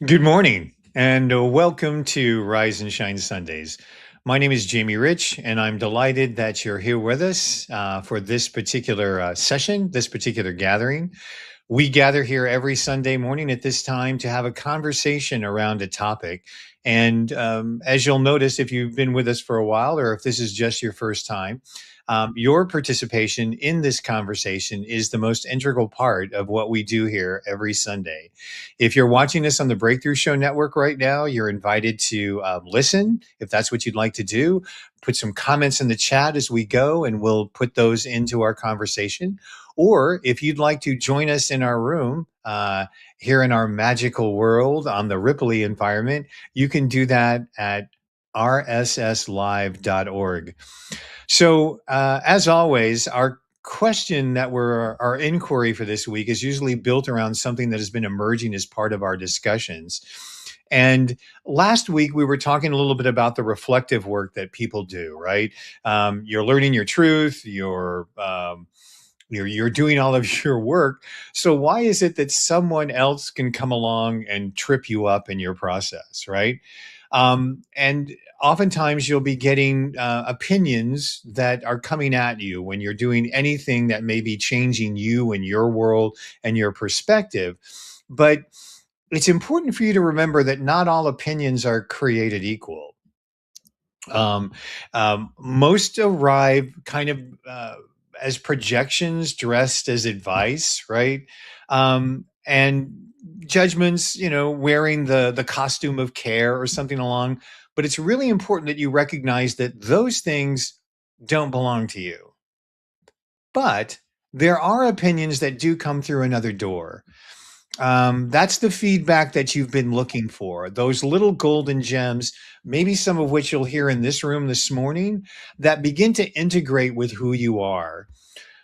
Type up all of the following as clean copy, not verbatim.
Good morning and welcome to Rise and Shine Sundays. My name is Jamie Rich, and I'm delighted that you're here with us for this particular session, this particular gathering. We gather here every Sunday morning at this time to have a conversation around a topic. And as you'll notice, if you've been with us for a while or if this is just your first time, your participation in this conversation is the most integral part of what we do here every Sunday. If you're watching this on the Breakthrough Show Network right now, you're invited to listen if that's what you'd like to do. Put some comments in the chat as we go, and we'll put those into our conversation. Or if you'd like to join us in our room here in our magical world on the Ripley environment, you can do that at rsslive.org. So, as always, our question that our inquiry for this week is usually built around something that has been emerging as part of our discussions. And last week we were talking a little bit about the reflective work that people do, right? You're learning your truth, you're doing all of your work. So why is it that someone else can come along and trip you up in your process, right? And oftentimes you'll be getting opinions that are coming at you when you're doing anything that may be changing you and your world and your perspective. But it's important for you to remember that not all opinions are created equal. Um, Most arrive kind of as projections dressed as advice, right? And judgments, wearing the costume of care or something along. But it's really important that you recognize that those things don't belong to you. But there are opinions that do come through another door. That's the feedback that you've been looking for. Those little golden gems, maybe some of which you'll hear in this room this morning, that begin to integrate with who you are.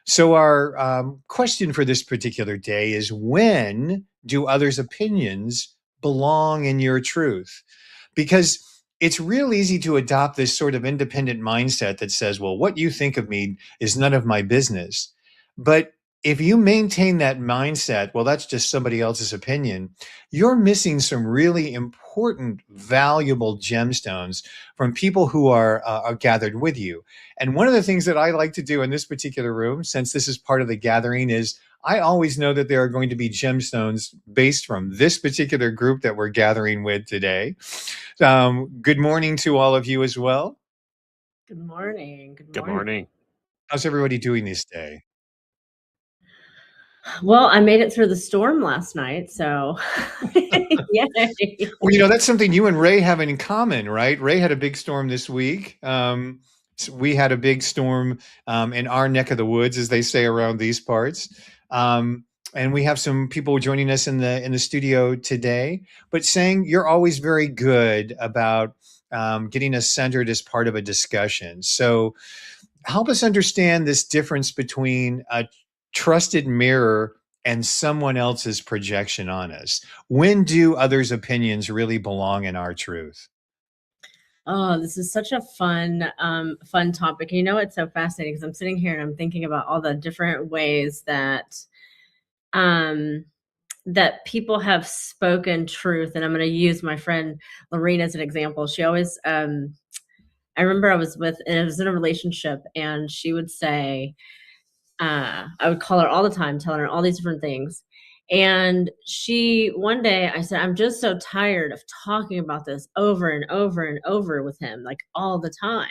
So, our question for this particular day is, when do others' opinions belong in your truth? Because it's real easy to adopt this sort of independent mindset that says, well, what you think of me is none of my business. But if you maintain that mindset, well, that's just somebody else's opinion, you're missing some really important, valuable gemstones from people who are gathered with you. And one of the things that I like to do in this particular room, since this is part of the gathering, is I always know that there are going to be gemstones based from this particular group that we're gathering with today. Good morning to all of you as well. Good morning. Good Good morning. morning. How's everybody doing this day? Well, I made it through the storm last night, so yay. Well, that's something you and Ray have in common, right? Ray had a big storm this week. So we had a big storm in our neck of the woods, as they say around these parts. And we have some people joining us in the studio today, but saying you're always very good about getting us centered as part of a discussion. So help us understand this difference between a trusted mirror and someone else's projection on us. When do others' opinions really belong in our truth? Oh, this is such a fun topic. You know, it's so fascinating because I'm sitting here and I'm thinking about all the different ways um that people have spoken truth. And I'm going to use my friend Lorene as an example. She always I remember I was in a relationship, and she would say, I would call her all the time, telling her all these different things. And one day I said, I'm just so tired of talking about this over and over and over with him, like all the time.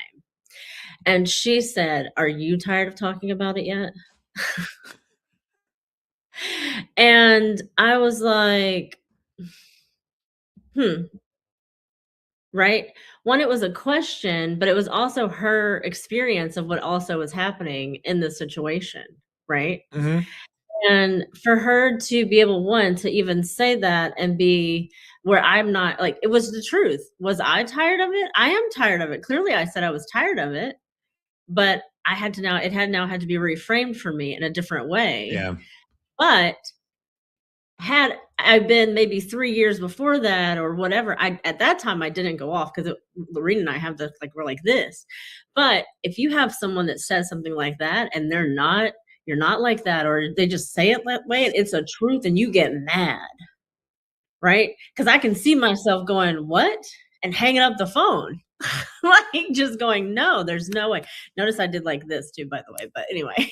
And she said, are you tired of talking about it yet? And I was like, hmm, right? One, it was a question, but it was also her experience of what also was happening in the situation, right? Hmm. And for her to be able, one, to even say that and be where I'm not like, it was the truth. Was I tired of it? I am tired of it. Clearly, I said I was tired of it, but it had now had to be reframed for me in a different way. Yeah. But had I been maybe 3 years before that or whatever, at that time, I didn't go off because Lorene and I have the like, we're like this. But if you have someone that says something like that and you're not like that, or they just say it that way, it's a truth and you get mad. right? Because I can see myself going, "What?" and hanging up the phone. Like, just going, "No, there's no way." Notice I did like this too, by the way, but anyway.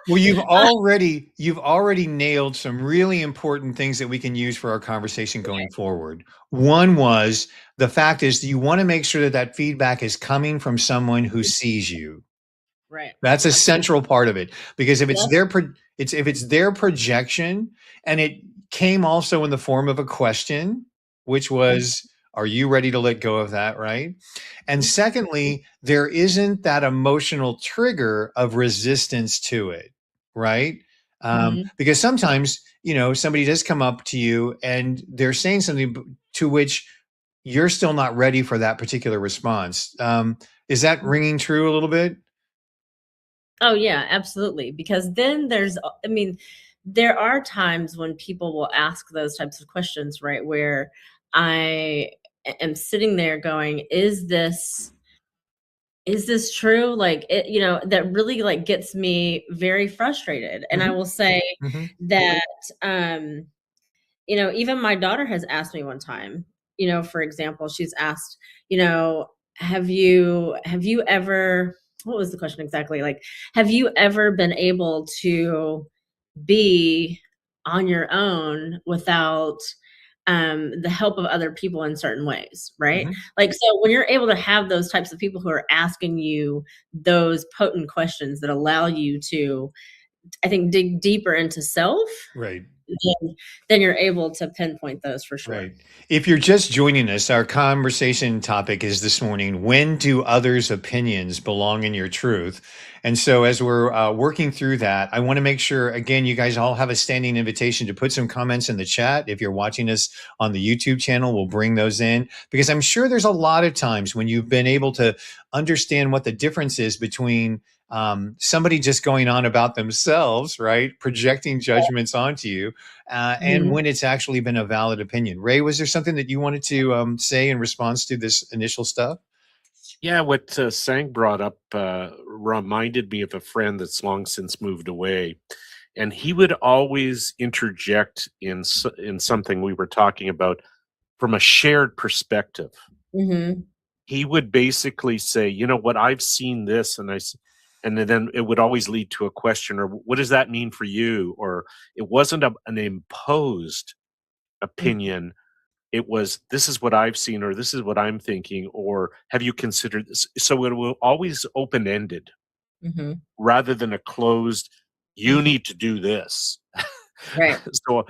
Well, Uh, you've already nailed some really important things that we can use for our conversation going forward. One was the fact is you want to make sure that that feedback is coming from someone who sees you. right, That's a absolutely. central part of it because if it's Yep, if it's their projection and it came also in the form of a question, which mhm, was, are you ready to let go of that, right? And mhm, secondly, there isn't that emotional trigger of resistance to it, right? mhm. Because sometimes, somebody does come up to you and they're saying something to which you're still not ready for that particular response. Is that ringing true a little bit? Oh, yeah, absolutely, because then I mean, there are times when people will ask those types of questions, right, where I am sitting there going, "Is this true?" Like, that really, like, gets me very frustrated, and I Mhm, will say mhm, that, um even my daughter has asked me one time, for example, she's asked, "Have you ever" what was the question exactly? Like, "Have you ever been able to be on your own without, the help of other people in certain ways?" Right? mhm. Like, so when you're able to have those types of people who are asking you those potent questions that allow you to, I think, dig deeper into self, Right. then you're able to pinpoint those for sure. Right. If you're just joining us, our conversation topic is this morning, when do others' opinions belong in your truth? And so, as we're working through that, I want to make sure, again, you guys all have a standing invitation to put some comments in the chat. If you're watching us on the YouTube channel, we'll bring those in because I'm sure there's a lot of times when you've been able to understand what the difference is between somebody just going on about themselves, right? Projecting judgments onto you and Mhm. when it's actually been a valid opinion. Ray, was there something that you wanted to say in response to this initial stuff? Yeah, what Sang brought up reminded me of a friend that's long since moved away, and he would always interject in something we were talking about from a shared perspective. Mhm. He would basically say, "You know what? I've seen this," and then it would always lead to a question, or "What does that mean for you?" Or it wasn't an imposed Mhm. opinion. It was, "This is what I've seen," or "This is what I'm thinking," or "Have you considered this?" So it will always open-ended Mhm. rather than a closed, "You Mhm. need to do this." Right. So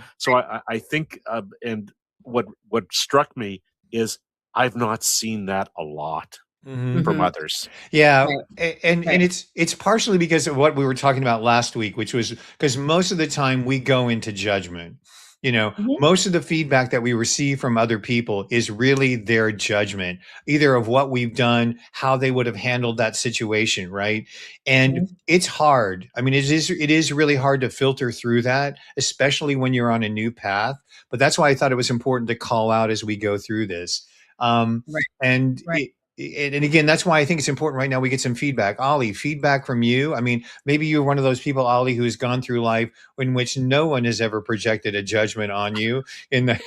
I think, and what struck me is I've not seen that a lot Mhm. from Mhm. others. Yeah, Right. and Right. it's partially because of what we were talking about last week, which was because most of the time we go into judgment. Mhm. Most of the feedback that we receive from other people is really their judgment, either of what we've done, how they would have handled that situation, right? And Mhm. it's hard. I mean, it is really hard to filter through that, especially when you're on a new path. But that's why I thought it was important to call out as we go through this. Um, Right. and Right. and again, that's why I think it's important right now we get some feedback. Ollie, feedback from you. I mean, maybe you're one of those people, Ollie, who's gone through life in which no one has ever projected a judgment on you, in the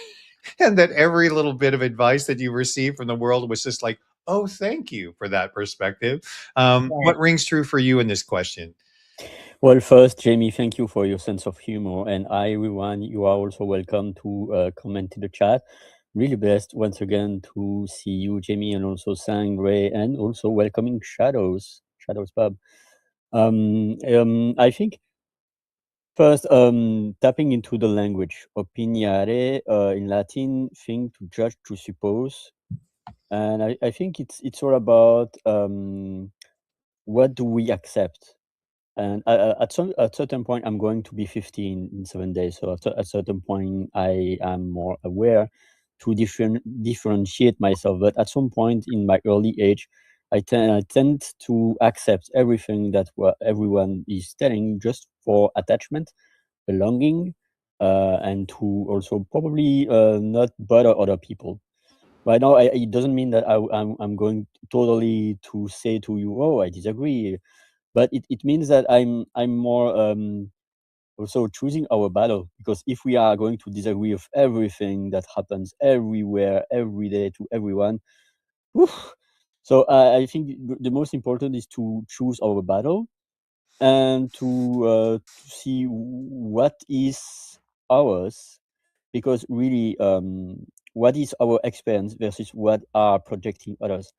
and that every little bit of advice that you received from the world was just like, oh, thank you for that perspective. Right. What rings true for you in this question? Well, first, Jamie, thank you for your sense of humor. And hi, everyone. You are also welcome to comment in the chat. Really blessed once again to see you, Jamie, and also Sang, Ray, and also welcoming Shadows, Shadows Pub. I think first, tapping into the language, opiniare in Latin, think to judge, to suppose. And I think it's all about what do we accept. And at certain point, I'm going to be 50 in 7 days. So at a certain point, I am more aware to differentiate myself. But at some point in my early age, I tend to accept everything that everyone is telling just for attachment, belonging, and to also probably not bother other people. Right now, it doesn't mean that I'm going totally to say to you, oh, I disagree, but it means that I'm more also choosing our battle, because if we are going to disagree with everything that happens everywhere, every day to everyone, whew, so I think the most important is to choose our battle and to see what is ours, because really, what is our experience versus what are projecting others,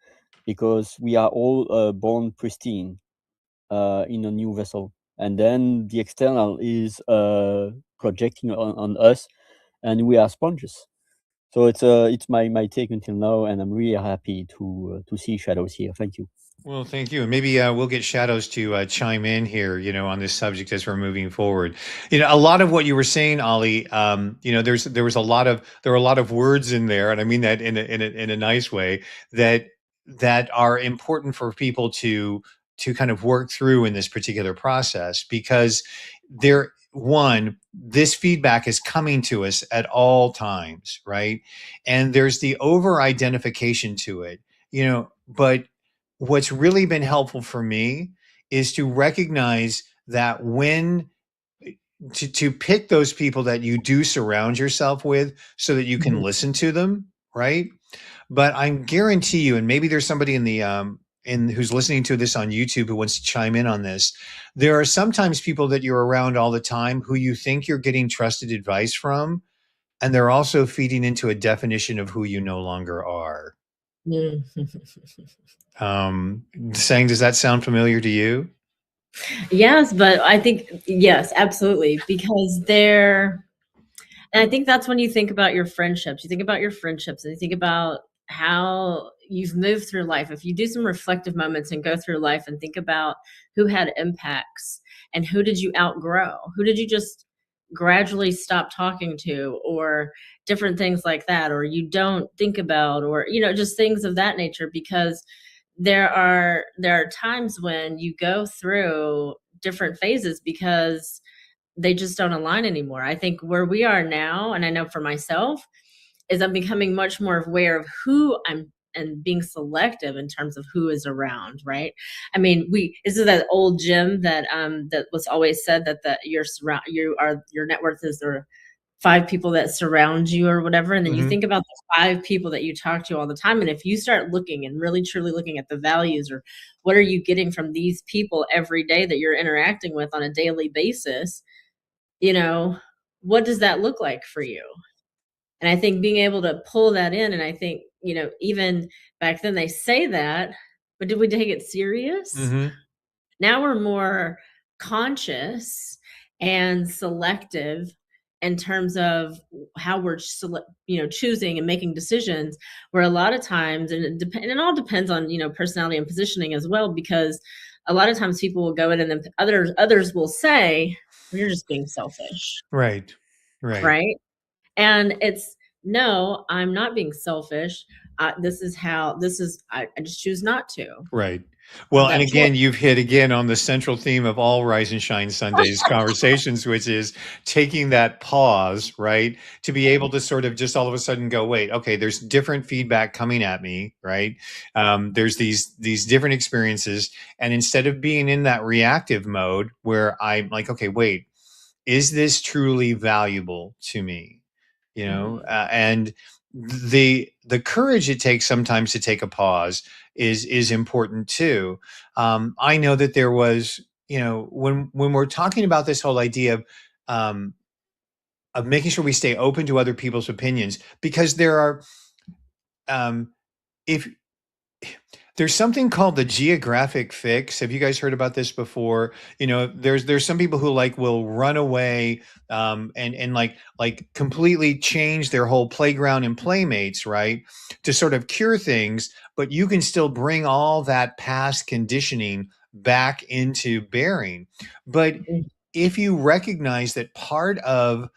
because we are all born pristine in a new vessel, and then the external is projecting on us, and we are sponges. So it's my take until now, and I'm really happy to see shadows here. Thank you. Well, thank you. And maybe we'll get Shadows to chime in here, on this subject as we're moving forward. A lot of what you were saying, Ollie, there were a lot of words in there, and I mean that in a nice way, that are important for people to kind of work through in this particular process, because this feedback is coming to us at all times, right? And there's the over identification to it, but what's really been helpful for me is to recognize that to pick those people that you do surround yourself with so that you can Mhm. listen to them, right? But I guarantee you, and maybe there's somebody in who's listening to this on YouTube who wants to chime in on this. There are sometimes people that you're around all the time who you think you're getting trusted advice from, and they're also feeding into a definition of who you no longer are. Mm. Saying, does that sound familiar to you? Yes, but I think, yes, absolutely, because and I think that's when you think about your friendships. You think about your friendships and you think about how you've moved through life. If you do some reflective moments and go through life and think about who had impacts and who did you outgrow? Who did you just gradually stop talking to, or different things like that, or you don't think about, or just things of that nature, because there are times when you go through different phases because they just don't align anymore. I think where we are now, and I know for myself, is I'm becoming much more aware of who I'm and being selective in terms of who is around, right? I mean, this is that old gym that was always said that your net worth is the 5 people that surround you or whatever, and then you Mm-hmm. think about the 5 people that you talk to all the time, and if you start looking and really truly looking at the values, or what are you getting from these people every day that you're interacting with on a daily basis, you know, what does that look like for you? And I think being able to pull that in, and I think, even back then they say that, but did we take it serious? Mm-hmm. Now we're more conscious and selective in terms of how we're choosing and making decisions, where a lot of times, and it all depends on personality and positioning as well, because a lot of times people will go in and then others will say, well, you're just being selfish, Right. Right. right? And it's, no, I'm not being selfish. I just choose not to. Right. Well, and That choice. again, you've hit again on the central theme of all Rise and Shine Sundays conversations, which is taking that pause, right? To be able to sort of just all of a sudden go, wait, okay, there's different feedback coming at me, right? There's these different experiences. And instead of being in that reactive mode where I'm like, okay, wait, is this truly valuable to me? And the courage it takes sometimes to take a pause is important too. I know that there was, when we're talking about this whole idea of making sure we stay open to other people's opinions, because there are, if there's something called the geographic fix. Have you guys heard about this before? There's some people who will run away and like completely change their whole playground and playmates, right? To sort of cure things, but you can still bring all that past conditioning back into bearing. But if you recognize that part of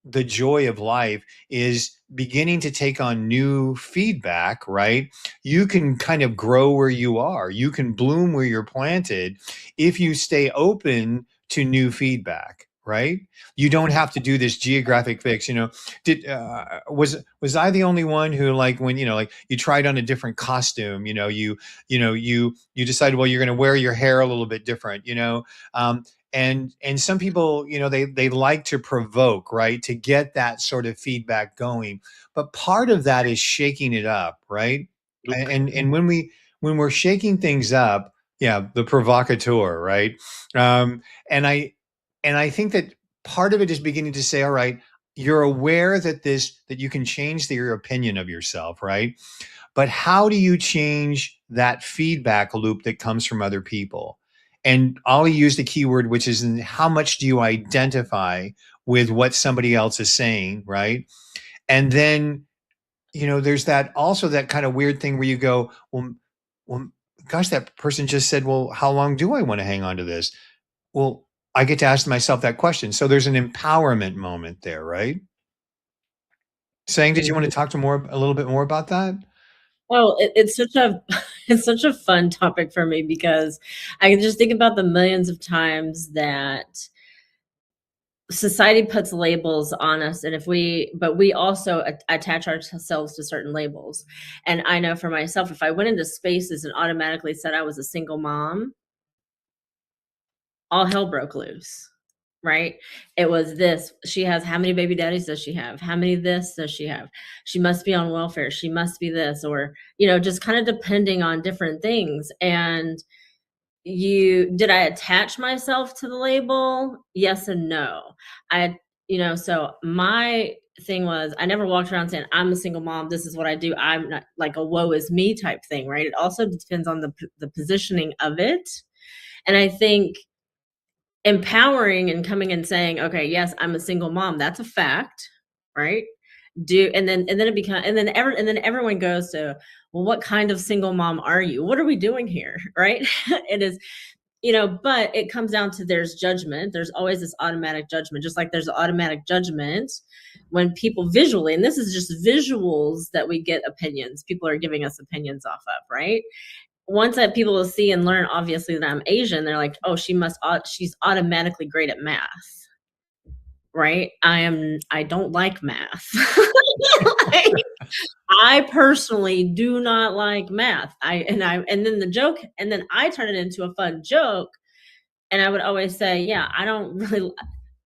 the joy of life is beginning to take on new feedback, right? You can kind of grow where you are. You can bloom where you're planted if you stay open to new feedback, right? You don't have to do this geographic fix. Did was I the only one who, like, when you tried on a different costume, you decided, well, you're going to wear your hair a little bit different, And some people, they like to provoke, right, to get that sort of feedback going. But part of that is shaking it up, right? And when we're shaking things up, yeah, the provocateur, right? Um, and I think that part of it is beginning to say, all right, you're aware that you can change your opinion of yourself, right? But how do you change that feedback loop that comes from other people? And I'll use the keyword, which is how much do you identify with what somebody else is saying, right? And then, there's that kind of weird thing where you go, well, gosh, that person just said, well, how long do I want to hang on to this? Well, I get to ask myself that question. So there's an empowerment moment there, right? Saying, did you want to talk a little bit more about that? Oh, it's such a it's such a fun topic for me because I can just think about the millions of times that society puts labels on us, and but we also attach ourselves to certain labels. And I know for myself, if I went into spaces and automatically said I was a single mom, all hell broke loose. Right? It was this. She has how many baby daddies does she have? How many this does she have? She must be on welfare. She must be this, or, just kind of depending on different things. And did I attach myself to the label? Yes and no. So my thing was I never walked around saying I'm a single mom. This is what I do. I'm not like a woe is me type thing, right? It also depends on the positioning of it. And I think empowering and coming and saying, okay, yes, I'm a single mom. That's a fact, right? And then everyone goes to, well, what kind of single mom are you? What are we doing here? Right? It is, but it comes down to there's judgment. There's always this automatic judgment, just like there's automatic judgment when people visually, and this is just visuals that we get opinions. People are giving us opinions off of, right? Once that people will see and learn, obviously, that I'm Asian, they're like, oh, she's automatically great at math, right? I don't like math. Like, I personally do not like math. And then the joke, and then I turn it into a fun joke. And I would always say, yeah, I don't really,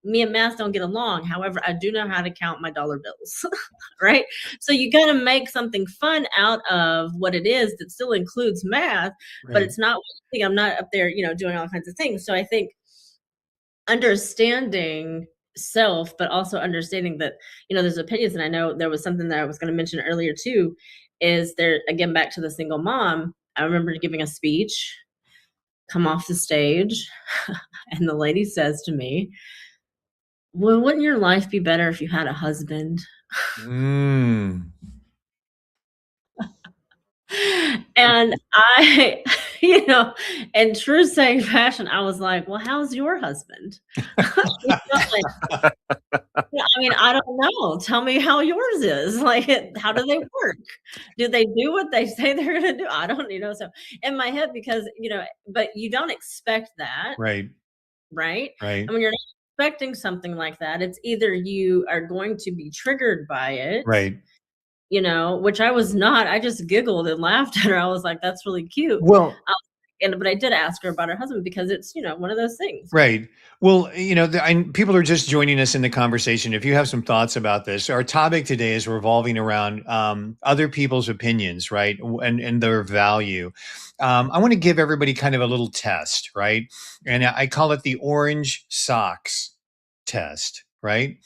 me and math don't get along. However, I do know how to count my dollar bills, right? So you got to make something fun out of what it is that still includes math, but it's not, I'm not up there, doing all kinds of things. So I think understanding self, but also understanding that, there's opinions. And I know there was something that I was going to mention earlier too, is there, again, back to the single mom. I remember giving a speech, come off the stage, and the lady says to me, well, wouldn't your life be better if you had a husband? Mm. And I, in true saying fashion, I was like, well, how's your husband? I mean, I don't know. Tell me how yours is. Like, how do they work? Do they do what they say they're going to do? I don't, so in my head, because, but you don't expect that. Right. Right. Right. And when you're not expecting something like that, it's either you are going to be triggered by it. Right. Which I was not. I just giggled and laughed at her. I was like, that's really cute. Well, but I did ask her about her husband because it's, one of those things. Right. Well, people are just joining us in the conversation. If you have some thoughts about this, our topic today is revolving around other people's opinions, right? And their value. I want to give everybody kind of a little test, right? And I call it the orange socks test, right?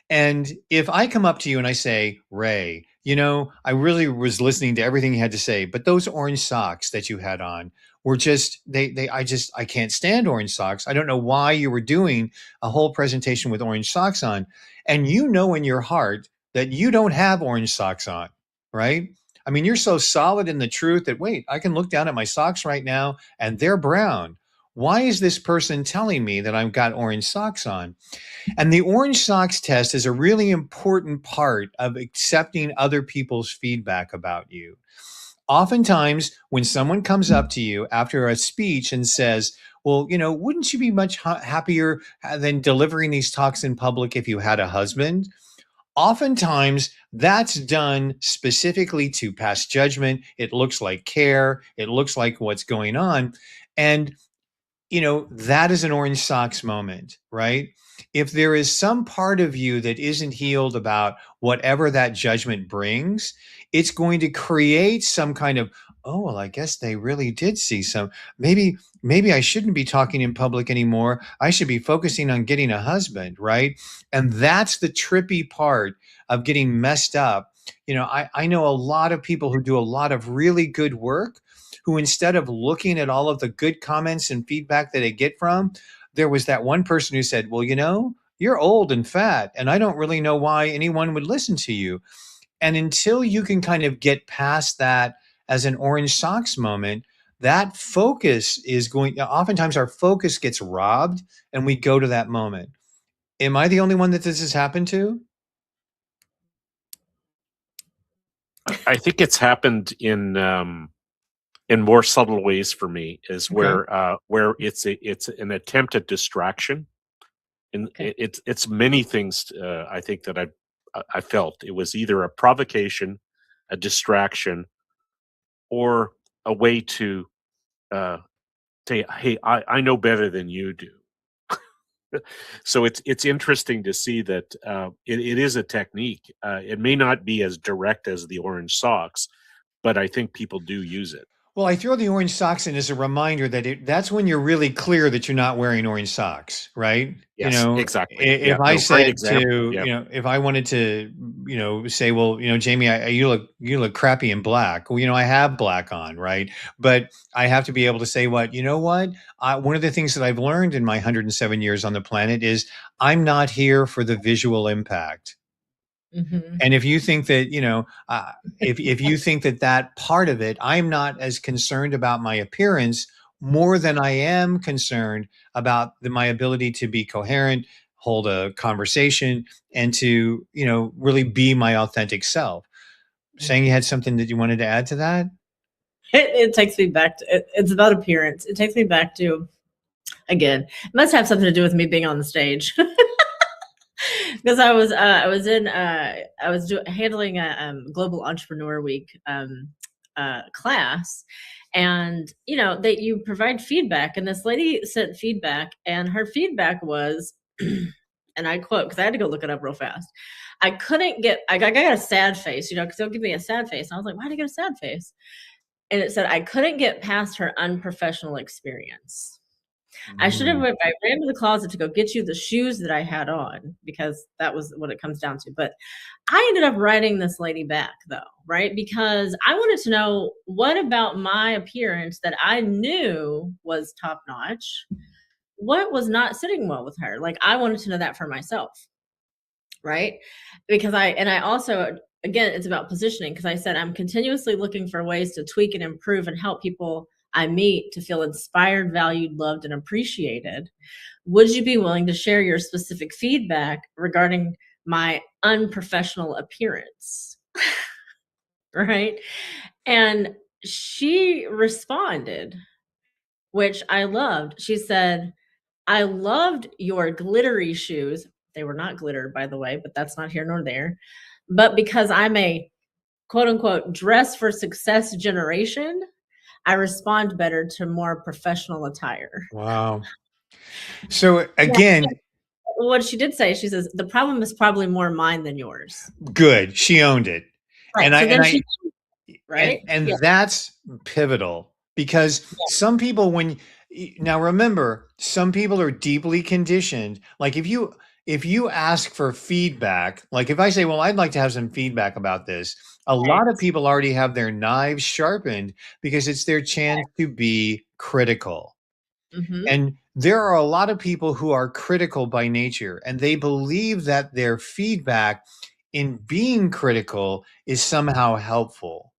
And if I come up to you and I say, Ray, I really was listening to everything you had to say, but those orange socks that you had on were just, I can't stand orange socks. I don't know why you were doing a whole presentation with orange socks on. And in your heart that you don't have orange socks on, right? I mean, you're so solid in the truth that, wait, I can look down at my socks right now and they're brown. Why is this person telling me that I've got orange socks on? And the orange socks test is a really important part of accepting other people's feedback about you. Oftentimes, when someone comes up to you after a speech and says, well, wouldn't you be much happier than delivering these talks in public if you had a husband? Oftentimes, that's done specifically to pass judgment. It looks like care. It looks like what's going on. And that is an orange socks moment, right? If there is some part of you that isn't healed about whatever that judgment brings, it's going to create some kind of, oh, well, I guess they really did see some. Maybe I shouldn't be talking in public anymore. I should be focusing on getting a husband, right? And that's the trippy part of getting messed up. I know a lot of people who do a lot of really good work who, instead of looking at all of the good comments and feedback that they get from, there was that one person who said, well, you're old and fat, and I don't really know why anyone would listen to you. And until you can kind of get past that as an orange socks moment, that focus is oftentimes our focus gets robbed and we go to that moment. Am I the only one that this has happened to? I think it's happened in more subtle ways for me, is Okay. where it's an attempt at distraction, and Okay. it's many things. I think that I felt it was either a provocation, a distraction, or a way to uh, say, "Hey, I know better than you do." So it's interesting to see that it is a technique. It may not be as direct as the orange socks, but I think people do use it. Well, I throw the orange socks in as a reminder that that's when you're really clear that you're not wearing orange socks, right? Yes, exactly. Yeah, If I no, great said example. to, Yeah. if I wanted to, say, well, Jamie, you look crappy in black. Well, I have black on, right? But I have to be able to say what? One of the things that I've learned in my 107 years on the planet is I'm not here for the visual impact. Mhm. And if you think that, if you think that part of it, I'm not as concerned about my appearance more than I am concerned about my ability to be coherent, hold a conversation, and to, really be my authentic self. Saying you Mhm. had something that you wanted to add to that? It takes me back to it's about appearance. It takes me back to, again, it must have something to do with me being on the stage. Because I was handling a global entrepreneur week class, and that you provide feedback, and this lady sent feedback, and her feedback was, and I quote, because I had to go look it up real fast. I got a sad face, because they'll give me a sad face. And I was like, why did I get a sad face? And it said I couldn't get past her unprofessional experience. Mm. I ran to the closet to go get you the shoes that I had on, because that was what it comes down to. But I ended up writing this lady back, though, right? Because I wanted to know what about my appearance that I knew was top notch, what was not sitting well with her. Like, I wanted to know that for myself, right? Because I also, again, it's about positioning, because I said I'm continuously looking for ways to tweak and improve and help people I meet to feel inspired, valued, loved, and appreciated. Would you be willing to share your specific feedback regarding my unprofessional appearance? Right? And she responded, which I loved. She said, I loved your glittery shoes. They were not glittered, by the way, but that's not here nor there. But because I'm a quote unquote dress for success generation, I respond better to more professional attire. Wow. So Yeah. again, What she did say, she says, the problem is probably more mine than yours. good. She owned it. And Right. I So and then I and right? and Yeah. that's pivotal because some people now remember, some people are deeply conditioned. Like if you ask for feedback, like if I say, well, I'd like to have some feedback about this, a lot of Right. people already have their knives sharpened because it's their chance to be critical. Mhm. And there are a lot of people who are critical by nature, and they believe that their feedback in being critical is somehow helpful.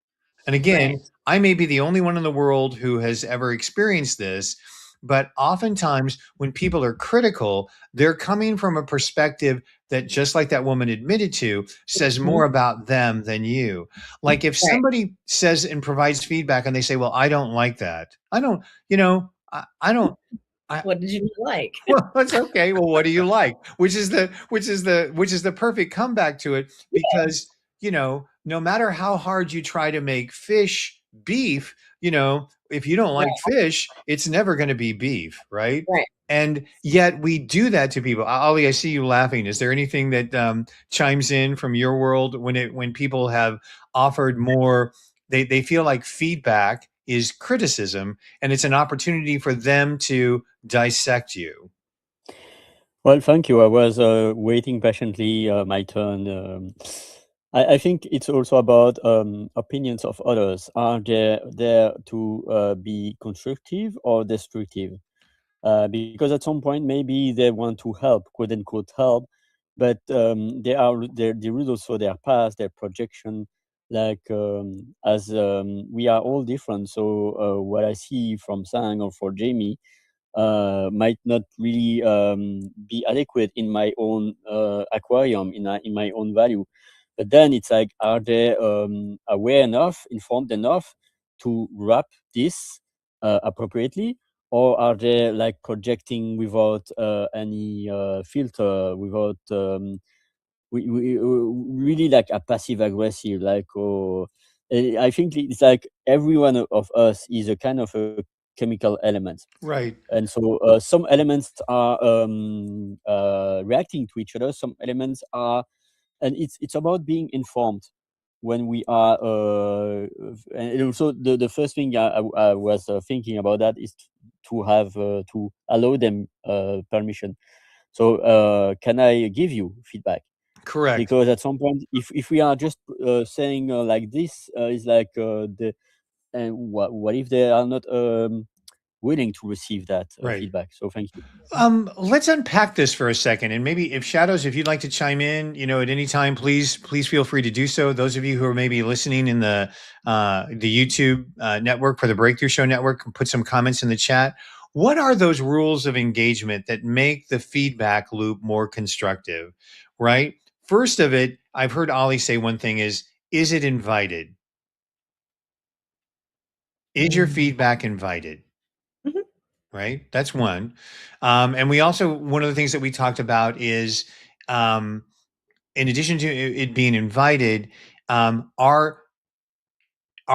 And Right. again, I may be the only one in the world who has ever experienced this, but oftentimes when people are critical, they're coming from a perspective that, just like that woman admitted to, says Mhm. more about them than you. Like if Right. somebody says and provides feedback and they say, well, I don't like that. I don't, I don't, I, What did you like? well, that's okay. Well, what do you like? Which is the perfect comeback to it, because no matter how hard you try to make fish beef, if you don't like fish, it's never going to be beef, right? Right. And yet we do that to people. Ali, I see you laughing. Is there anything that chimes in from your world when people have offered more? They feel like feedback is criticism, and it's an opportunity for them to dissect you. Well, thank you. I was waiting patiently my turn. I think it's also about opinions of others. Are they there to be constructive or destructive? Because at some point maybe they want to help, quote unquote help, but there is also their past, their projection. Like as we are all different, so what I see from Sang or for Jamie might not really be adequate in my own aquarium, in my own value. But then it's like, are they aware enough, informed enough to wrap this appropriately, or are they like projecting without any filter, without really like a passive aggressive, like, oh, I think it's like every one of us is a kind of a chemical element. Right. And so some elements are reacting to each other. Some elements are, and it's about being informed when we are. And also, the first thing I was thinking about that is to have to allow them permission. So can I give you feedback? Correct. Because at some point, if we are just saying like this, is like and what if they are not willing to receive that Right. feedback? So thank you. Let's unpack this for a second, and maybe if Shadows, if you'd like to chime in, at any time, please feel free to do so. Those of you who are maybe listening in the YouTube network for the Breakthrough Show Network, can put some comments in the chat. What are those rules of engagement that make the feedback loop more constructive? Right. First of it, I've heard Ali say one thing is it invited? Is your feedback invited? Mhm. Right? That's one. And we also, one of the things that we talked about is, in addition to it being invited, are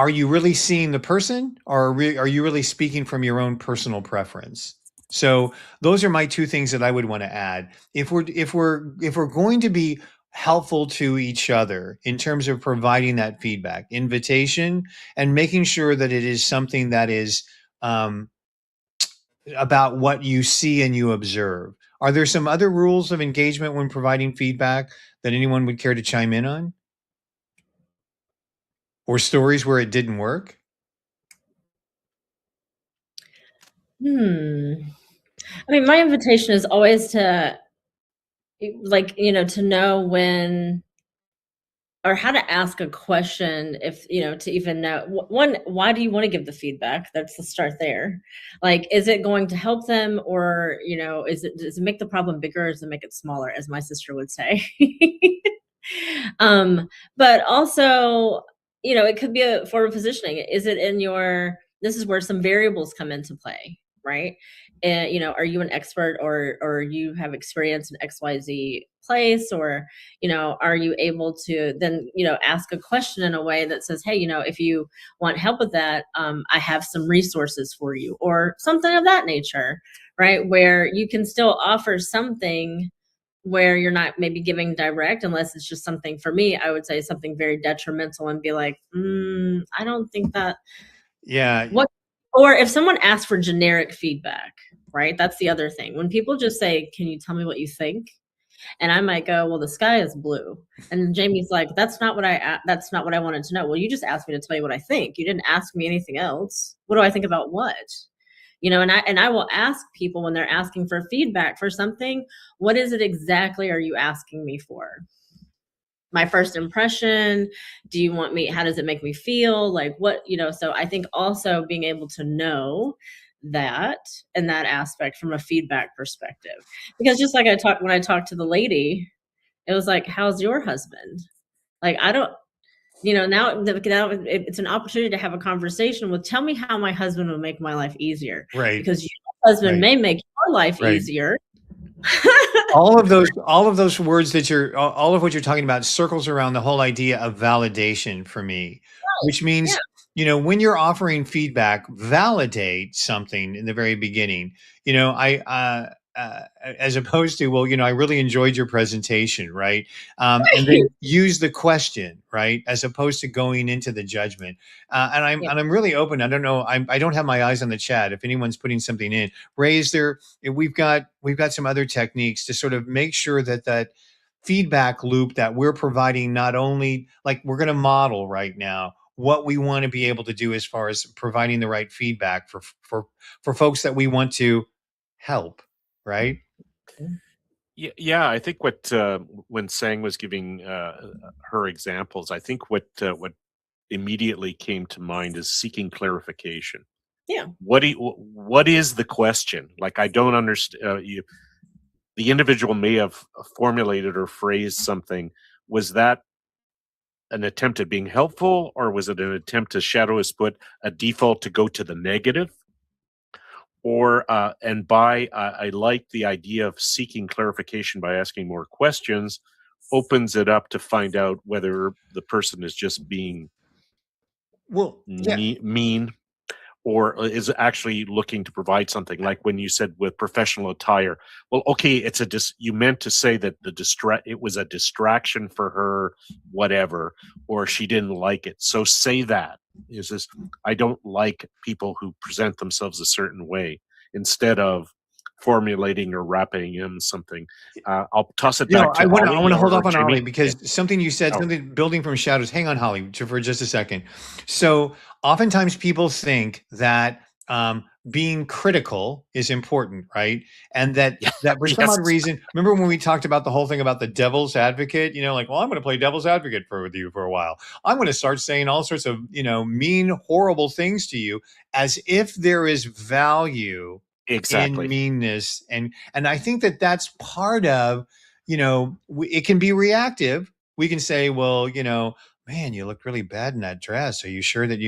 you really seeing the person, or are you really speaking from your own personal preference? So those are my two things that I would want to add. If we're going to be helpful to each other in terms of providing that feedback, invitation, and making sure that it is something that is about what you see and you observe. Are there some other rules of engagement when providing feedback that anyone would care to chime in on? Or stories where it didn't work? I mean, my invitation is always to, like, to know when or how to ask a question, if to even know one, why do you want to give the feedback? That's the start there. Like, is it going to help them, or does it make the problem bigger, or does it make it smaller, as my sister would say? But also, it could be a form of positioning. Is it in your, this is where some variables come into play, right? And are you an expert, or you have experience in XYZ place, or are you able to then ask a question in a way that says, hey, if you want help with that, I have some resources for you, or something of that nature, right? Where you can still offer something where you're not maybe giving direct, unless it's just something, for me, I would say something very detrimental, and be like, I don't think that. Yeah. What, or if someone asks for generic feedback, right? That's the other thing. When people just say, can you tell me what you think? And I might go, well, the sky is blue. And Jamie's like, that's not what I wanted to know. Well, you just asked me to tell you what I think. You didn't ask me anything else. What do I think about what? And I will ask people when they're asking for feedback for something, what is it exactly are you asking me for? My first impression? Do you want me, how does it make me feel? Like, what, so I think also being able to know that, and that aspect from a feedback perspective, because just like when I talked to the lady, it was like, how's your husband? Like, I don't, now it's an opportunity to have a conversation with, tell me how my husband would make my life easier. Right. Because your husband Right. may make your life Right. easier. all of those words that all of what you're talking about circles around the whole idea of validation for me, which means, when you're offering feedback, validate something in the very beginning. As opposed to, well, I really enjoyed your presentation, right? And then use the question, right, as opposed to going into the judgment. Yeah. And I'm really open. I don't know. I don't have my eyes on the chat. If anyone's putting something in, raise their. We've got some other techniques to sort of make sure that feedback loop that we're providing, not only like we're going to model right now what we want to be able to do as far as providing the right feedback for folks that we want to help, right? Yeah, I think when Sang was giving her examples, I think what immediately came to mind is seeking clarification. Yeah. What is the question? Like, I don't understand. The individual may have formulated or phrased something. Was that an attempt at being helpful, or was it an attempt to shadow us, put a default to go to the negative? Or I like the idea of seeking clarification by asking more questions, opens it up to find out whether the person is just being Well, yeah. mean, or is actually looking to provide something. Like when you said with professional attire, well, okay, you meant to say that it was a distraction for her, whatever, or she didn't like it. So say that is this, I don't like people who present themselves a certain way, instead of formulating or wrapping in something. I'll toss it back I to want to I Ollie want to hold or off on Holly Jimmy. Yeah. because something you said, Oh, something building from shadows. Hang on, Holly, for just a second. So oftentimes people think that being critical is important, right? And yeah. that for some Yes. odd reason, remember when we talked about the whole thing about the devil's advocate? Like, well, I'm going to play devil's advocate with you for a while. I'm going to start saying all sorts of mean, horrible things to you, as if there is value in Exactly. meanness. And I think that's part of, it can be reactive. We can say, well, man, you look really bad in that dress. Are you sure that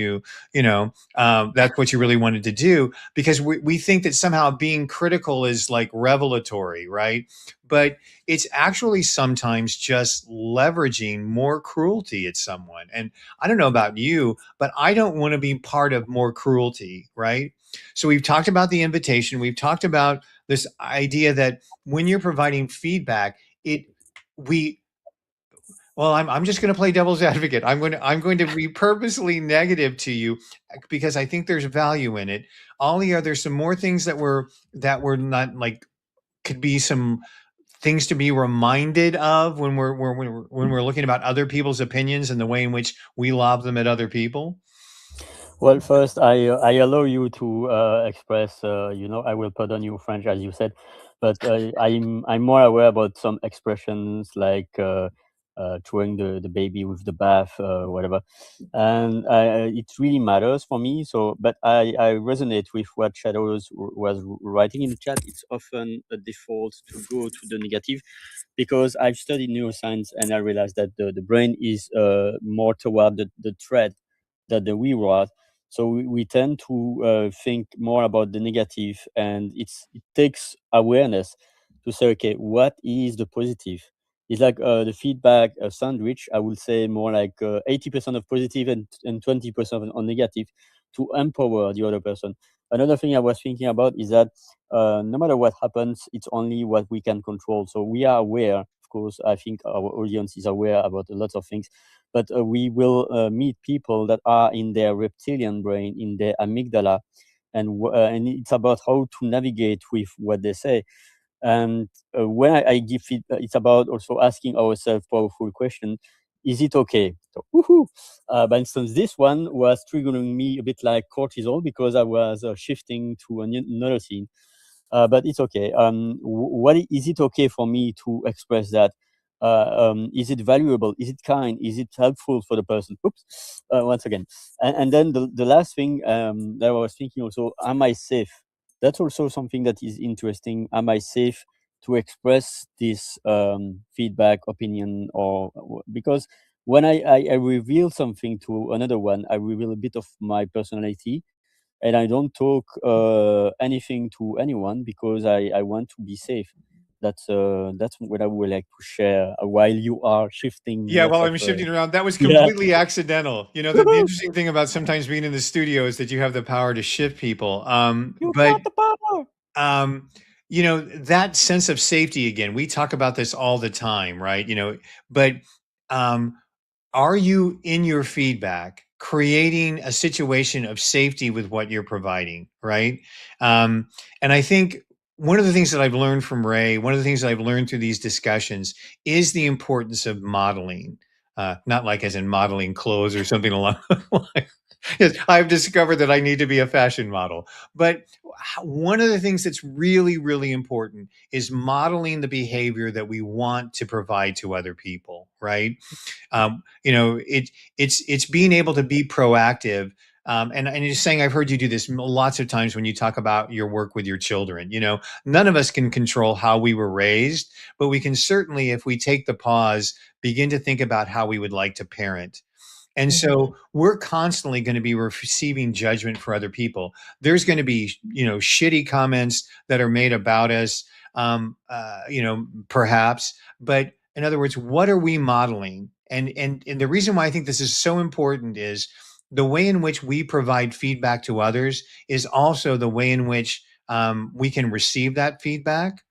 that's what you really wanted to do? Because we think that somehow being critical is like revelatory, right? But it's actually sometimes just leveraging more cruelty at someone. And I don't know about you, but I don't want to be part of more cruelty, right? So we've talked about the invitation. We've talked about this idea that when you're providing feedback, it we well, I'm just going to play devil's advocate. I'm going to be purposely negative to you because I think there's value in it. Ollie, are there some more things that we're not like could be some things to be reminded of when we're looking about other people's opinions and the way in which we lob them at other people? Well, first, I allow you to express. I will pardon you French, as you said, but I'm more aware about some expressions like throwing the baby with the bath, whatever, and it really matters for me. So, but I resonate with what Shadows was writing in the chat. It's often a default to go to the negative, because I've studied neuroscience and I realized that the brain is more toward the thread than the reward. So we tend to think more about the negative, and it takes awareness to say, okay, what is the positive? It's like the feedback sandwich. I would say more like 80% of positive and 20% on negative, to empower the other person. Another thing I was thinking about is that no matter what happens, it's only what we can control. So we are aware, of course. I think our audience is aware about a lot of things, but we will meet people that are in their reptilian brain, in their amygdala, and it's about how to navigate with what they say. And when I give feedback, it's about also asking ourselves powerful question: is it okay? So, woohoo! For instance, this one was triggering me a bit like cortisol, because I was shifting to another scene. But it's okay. What is it okay for me to express that? Is it valuable? Is it kind? Is it helpful for the person? Oops. Once again, and then the last thing that I was thinking also: am I safe? That's also something that is interesting. Am I safe to express this feedback, opinion, or because when I reveal something to another one, I reveal a bit of my personality, and I don't talk anything to anyone because I want to be safe. That's what I would like to share while you are shifting Yeah, lots while of I'm shifting around, that was yeah. completely accidental. You know, the interesting thing about sometimes being in the studio is that you have the power to shift people. You've But got the power. um, you know, that sense of safety again, we talk about this all the time, right? You know, but um, are you in your feedback creating a situation of safety with what you're providing, right? um, and I think one of the things that I've learned from Ray, one of the things that I've learned through these discussions is the importance of modeling, not like as in modeling clothes or something along the line. Yes, I've discovered that I need to be a fashion model, but one of the things that's really, really important is modeling the behavior that we want to provide to other people, right? You know, it's being able to be proactive. And you're saying, I've heard you do this lots of times when you talk about your work with your children. You know, none of us can control how we were raised, but we can certainly, if we take the pause, begin to think about how we would like to parent. And Mhm. so we're constantly going to be receiving judgment for other people. There's going to be, you know, shitty comments that are made about us, you know, perhaps. But in other words, what are we modeling? And the reason why I think this is so important is the way in which we provide feedback to others is also the way in which we can receive that feedback.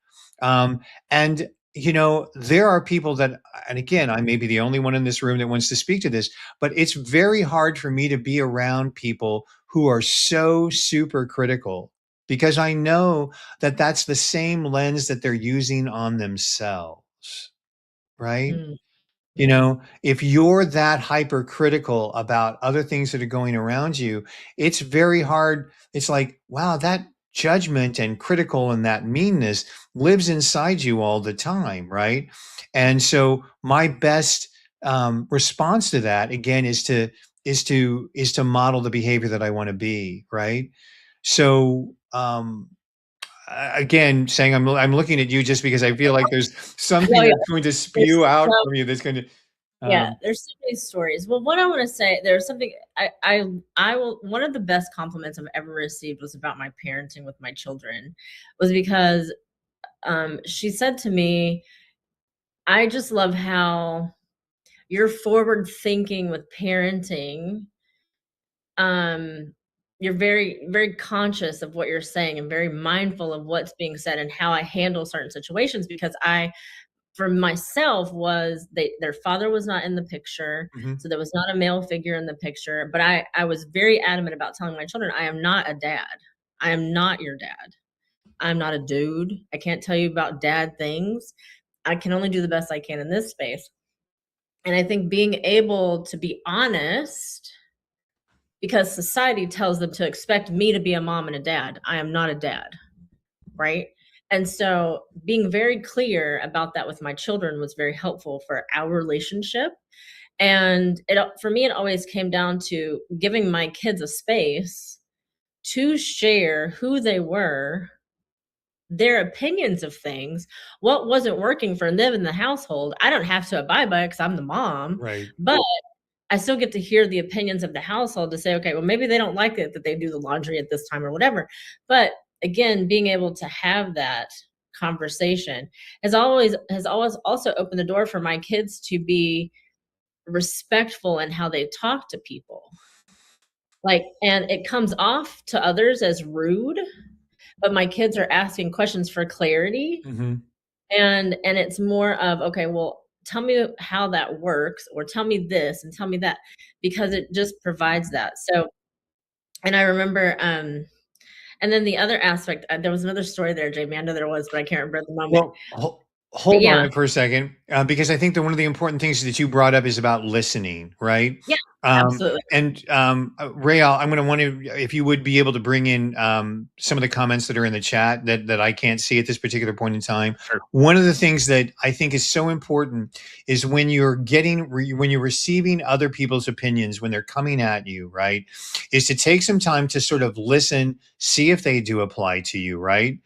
And you know, there are people that, and again, I may be the only one in this room that wants to speak to this, but it's very hard for me to be around people who are so super critical because I know that that's the same lens that they're using on themselves, right? Mm, You mhm. know, if you're that hypercritical about other things that are going around you, it's very hard. It's like, wow, that judgment and critical and that meanness lives inside you all the time, right? And so my best response to that again is to model the behavior that I want to be, right? So again, saying I'm looking at you just because I feel like there's something Oh, yeah. that's going to There's spew out so from you that's going to Yeah, um, there's so many stories. Well, what I want to say, there's something I will one of the best compliments I've ever received was about my parenting with my children, was because she said to me, I just love how you're forward thinking with parenting. Um, you're very, very conscious of what you're saying and very mindful of what's being said and how I handle certain situations because I for myself was their father was not in the picture, mhm, so there was not a male figure in the picture, but I was very adamant about telling my children, I am not a dad. I am not your dad. I'm not a dude. I can't tell you about dad things. I can only do the best I can in this space. And I think being able to be honest because society tells them to expect me to be a mom and a dad. I am not a dad, right? And so being very clear about that with my children was very helpful for our relationship. And it for me, it always came down to giving my kids a space to share who they were, their opinions of things, what wasn't working for them in the household. I don't have to abide by it because I'm the mom, right. but I still get to hear the opinions of the household to say, okay, well, maybe they don't like it that they do the laundry at this time or whatever. But again, being able to have that conversation has always also opened the door for my kids to be respectful in how they talk to people. Like, and it comes off to others as rude, but my kids are asking questions for clarity Mhm, and it's more of, okay, well, tell me how that works or tell me this and tell me that because it just provides that. So, and I remember and then the other aspect, there was another story there, Jamie. I know there was, but I can't remember at the moment. well, But hold on yeah, it for a second, because I think that one of the important things that you brought up is about listening, right? yeah, Um, absolutely. and Ray, I'm going to want to, if you would be able to bring in some of the comments that are in the chat that I can't see at this particular point in time. Sure. One of the things that I think is so important is when you're when you're receiving other people's opinions, when they're coming at you, right, is to take some time to sort of listen, see if they do apply to you, right?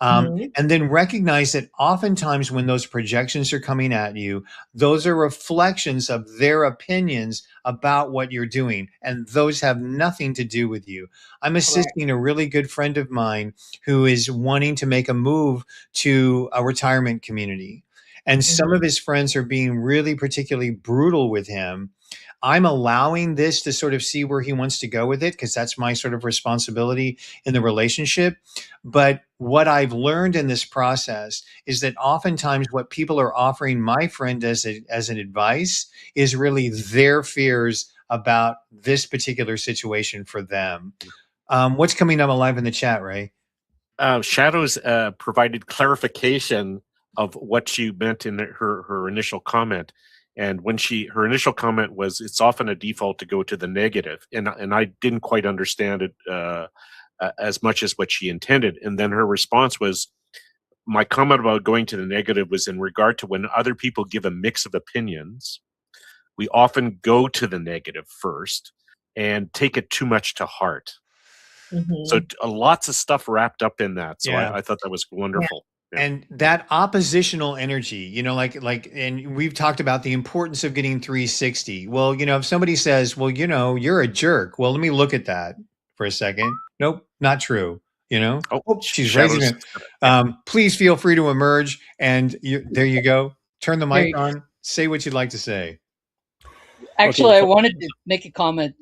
Mhm. And then recognize that oftentimes when those projections are coming at you, those are reflections of their opinions about what you're doing, and those have nothing to do with you. I'm Correct. assisting a really good friend of mine who is wanting to make a move to a retirement community. And some Mhm. of his friends are being really particularly brutal with him. I'm allowing this to sort of see where he wants to go with it because that's my sort of responsibility in the relationship. But what I've learned in this process is that oftentimes what people are offering my friend as an advice is really their fears about this particular situation for them. What's coming up alive in the chat, Ray? Shadows provided clarification of what she meant in her initial comment. And when her initial comment was, it's often a default to go to the negative, and I didn't quite understand it as much as what she intended. And then her response was, my comment about going to the negative was in regard to when other people give a mix of opinions, we often go to the negative first and take it too much to heart. So Mhm. lots of stuff wrapped up in that. So Yeah. I thought that was Yeah. wonderful. Yeah. And that oppositional energy, and we've talked about the importance of getting 360. Well, if somebody says, well, you're a jerk, well, let me look at that for a second. Nope, not true. Oh, Oh, she's raising Shadows. it. Yeah. Please feel free to emerge, and there you go. Turn the There mic you on, say what you'd like to say. Okay, Actually, I wanted to make a comment,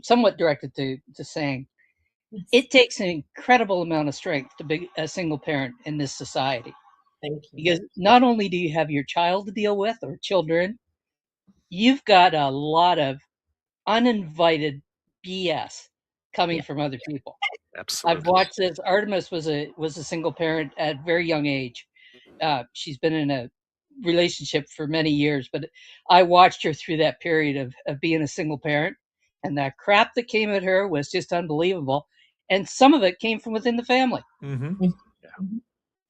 somewhat directed to Sang. Yes. It takes an incredible amount of strength to be a single parent in this society, Thank you. because not only do you have your child to deal with or children, you've got a lot of uninvited BS coming Yeah. from other people. I've Absolutely. watched this. Artemis was a single parent at a very young age. She's been in a relationship for many years, but I watched her through that period of being a single parent, and that crap that came at her was just unbelievable. And some of it came from within the family. Mm-hmm. Mhm. Yeah. Mhm.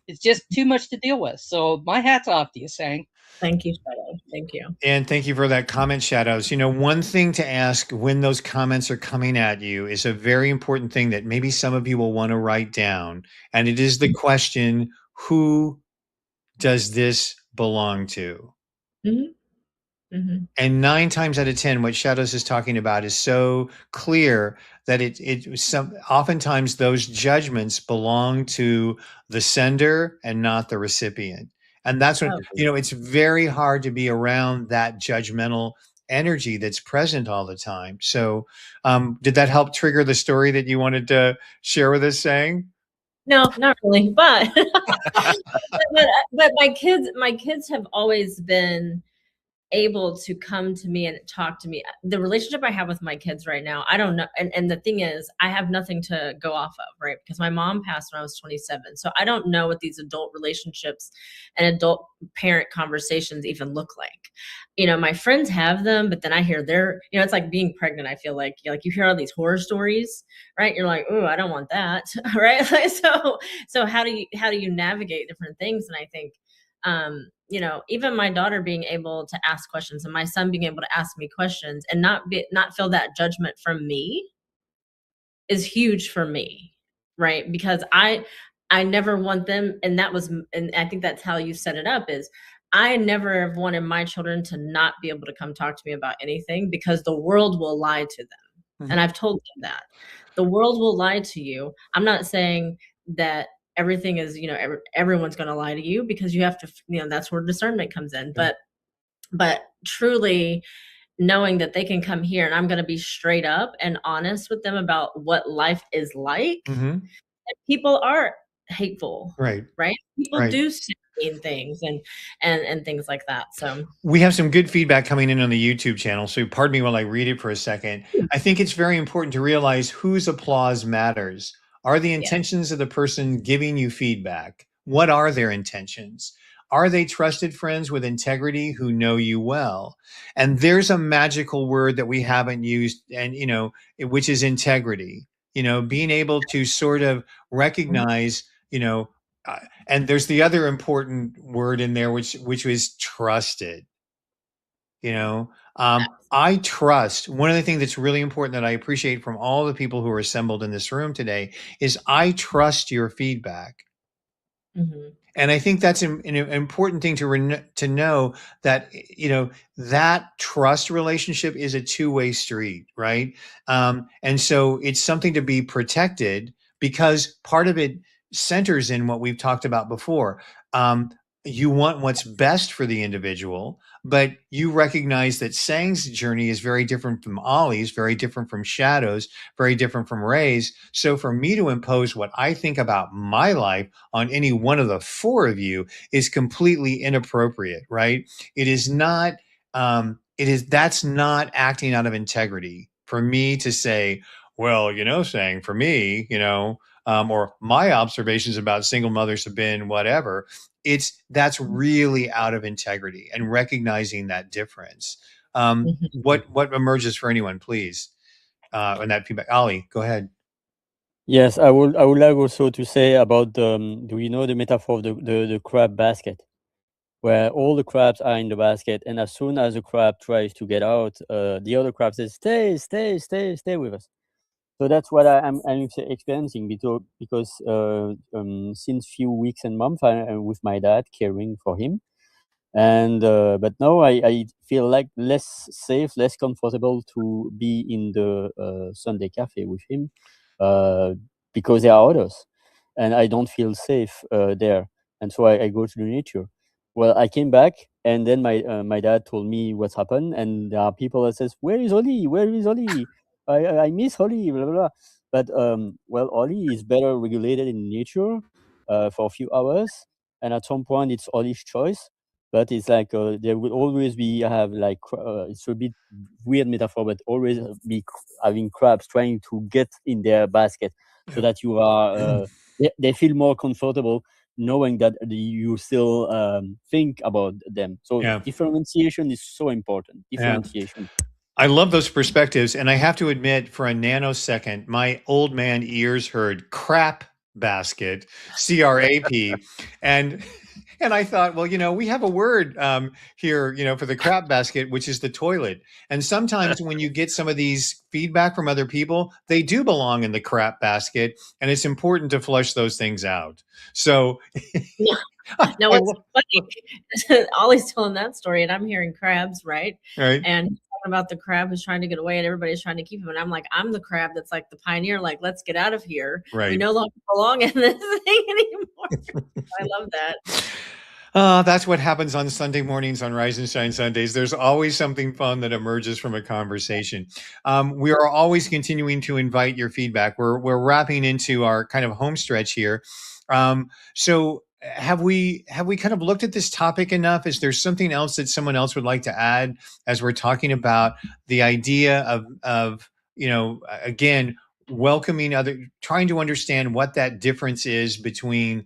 It's just too much to deal with. So my hat's off to you, Sang. Thank you, Shadow. Thank you. And thank you for that comment, Shadows. One thing to ask when those comments are coming at you is a very important thing that maybe some of you will want to write down. And it is the question, who does this belong to? Mhm. Mhm. And 9 times out of 10, what Shadows is talking about is so clear that oftentimes those judgments belong to the sender and not the recipient. And that's when, Oh, it's very hard to be around that judgmental energy that's present all the time. So, did that help trigger the story that you wanted to share with us, Sang? no, not really, but but my kids have always been able to come to me and talk to me. The relationship I have with my kids right now, I don't know. And the thing is, I have nothing to go off of, right? Because my mom passed when I was 27. So I don't know what these adult relationships and adult parent conversations even look like. My friends have them, but then I hear it's like being pregnant. I feel like you hear all these horror stories, right? You're like, oh, I don't want that, right? Like, so how do you navigate different things? And I think even my daughter being able to ask questions and my son being able to ask me questions and not feel that judgment from me is huge for me, right? Because I never want them, and I think that's how you set it up is I never have wanted my children to not be able to come talk to me about anything because the world will lie to them. And Mhm. I've told them that. The world will lie to you. I'm not saying that everything is, everyone's going to lie to you because you have to, that's where discernment comes in. Yeah. But truly knowing that they can come here and I'm going to be straight up and honest with them about what life is like. Mhm. People are hateful, Right. right? People Right. do say mean things and things like that. So We have some good feedback coming in on the YouTube channel, so pardon me while I read it for a second. I think it's very important to realize whose applause matters. Are the yeah. intentions of the person giving you feedback? What are their intentions? Are they trusted friends with integrity who know you well? And there's a magical word that we haven't used, and which is integrity. Being able to sort of Mhm. recognize, and there's the other important word in there, which was trusted. you know I trust. One of the things that's really important that I appreciate from all the people who are assembled in this room today is I trust your feedback. Mhm. And I think that's an important thing to know, that that trust relationship is a two-way street, right? And so it's something to be protected, because part of it centers in what we've talked about before. Um, you want what's best for the individual, but you recognize that Sang's journey is very different from Ollie's, very different from Shadow's, very different from Ray's. So for me to impose what I think about my life on any one of the four of you is completely inappropriate, right? It is not, that's not acting out of integrity for me to say, well, saying for me, or my observations about single mothers have been whatever. That's really out of integrity, and recognizing that difference. Mhm. What emerges for anyone, please? And that feedback. Ali, go ahead. Yes, I would like also to say about do you know the metaphor of the crab basket, where all the crabs are in the basket, and as soon as the crab tries to get out, the other crab says, "Stay, stay, stay, stay with us." So that's what I'm experiencing, because since few weeks and months I'm with my dad, caring for him, and but now I feel like less safe, less comfortable to be in the Sunday cafe with him, uh, because there are others, and I don't feel safe there, and so I go to the nature. Well, I came back, and then my dad told me what's happened, and there are people that says, "Where is Oli? Where is Oli? I miss Oli." Blah blah blah. But well, Oli is better regulated in nature for a few hours, and at some point it's Oli's choice. But it's like there will always be have like it's a bit weird metaphor, but always be having crabs trying to get in their basket, so that you are they feel more comfortable knowing that you still think about them. So Yeah. differentiation is so important. Yeah. Differentiation. I love those perspectives. And I have to admit, for a nanosecond, my old man ears heard crap basket, CRAP. And and I thought, well, we have a word here, for the crap basket, which is the toilet. And sometimes when you get some of these feedback from other people, they do belong in the crap basket. And it's important to flush those things out. So Now, I what's funny, Ollie's telling that story, and I'm hearing crabs, right? right. And he's talking about the crab who's trying to get away, and everybody's trying to keep him. And I'm like, I'm the crab that's like the pioneer, like, let's get out of here. We Right. no longer belong in this thing anymore. I love that. That's what happens on Sunday mornings on Rise and Shine Sundays. There's always something fun that emerges from a conversation. We are always continuing to invite your feedback. We're wrapping into our kind of home stretch here. So have we kind of looked at this topic enough? Is there something else that someone else would like to add as we're talking about the idea of again, welcoming trying to understand what that difference is between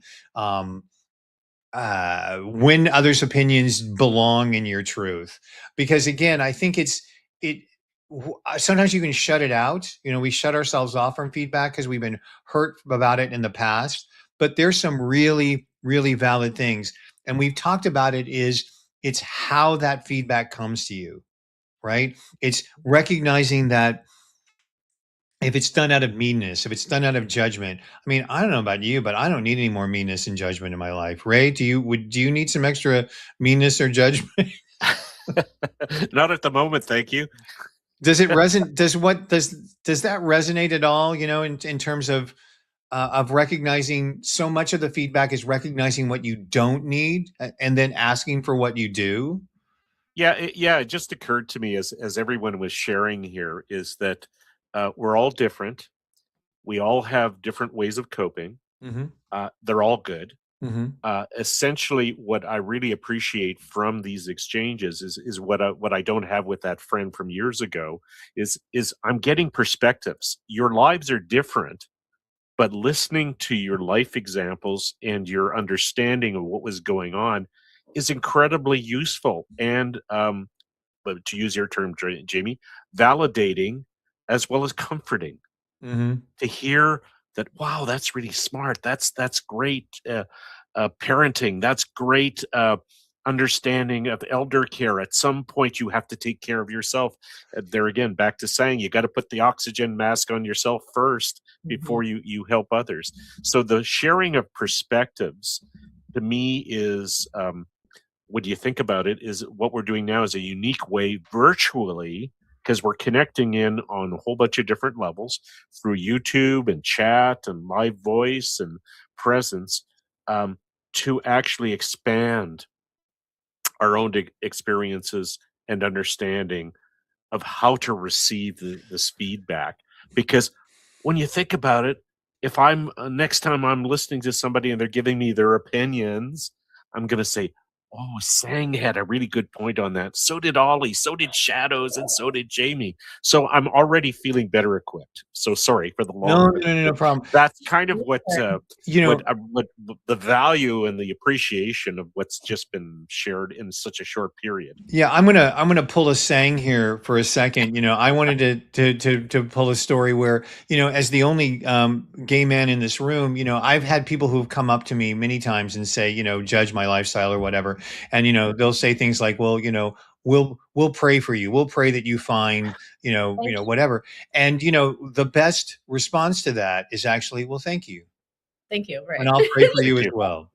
when others' opinions belong in your truth? Because again, I think sometimes you can shut it out. We shut ourselves off from feedback because we've been hurt about it in the past. But there's some really, really valid things. And we've talked about it's how that feedback comes to you, right? It's recognizing that if it's done out of meanness, if it's done out of judgment. I mean, I don't know about you, but I don't need any more meanness and judgment in my life. Ray, do you need some extra meanness or judgment? Not at the moment, thank you. Does it resonate? Does that resonate at all? In terms of recognizing, so much of the feedback is recognizing what you don't need, and then asking for what you do. Yeah, it just occurred to me as everyone was sharing here is that we're all different. We all have different ways of coping. Mm-hmm. They're all good. Mm-hmm. Essentially, what I really appreciate from these exchanges is what I don't have with that friend from years ago is I'm getting perspectives. Your lives are different, but listening to your life examples and your understanding of what was going on is incredibly useful and but to use your term, Jamie, validating as well as comforting Mm-hmm. to hear that. Wow, that's really smart. That's great parenting. That's great understanding of elder care. At some point, you have to take care of yourself. There again, back to saying you got to put the oxygen mask on yourself first before you help others. So the sharing of perspectives, to me, is when you think about it, is what we're doing now is a unique way virtually, because we're connecting in on a whole bunch of different levels through YouTube and chat and live voice and presence, to actually expand our own experiences and understanding of how to receive this feedback. Because when you think about it, if I'm next time I'm listening to somebody and they're giving me their opinions, I'm going to say, oh, Sang had a really good point on that. So did Ollie, so did Shadows, and so did Jamie. So I'm already feeling better equipped. So sorry for the long. No problem. That's kind of what You know, what the value and the appreciation of what's just been shared in such a short period. yeah, I'm gonna pull a saying here for a second. I wanted to pull a story where, as the only gay man in this room, I've had people who've come up to me many times and say, judge my lifestyle or whatever, and they'll say things like, well, we'll pray for you, we'll pray that you find, whatever, and the best response to that is actually, well, thank you, Right. and I'll pray for Thank you as you. well.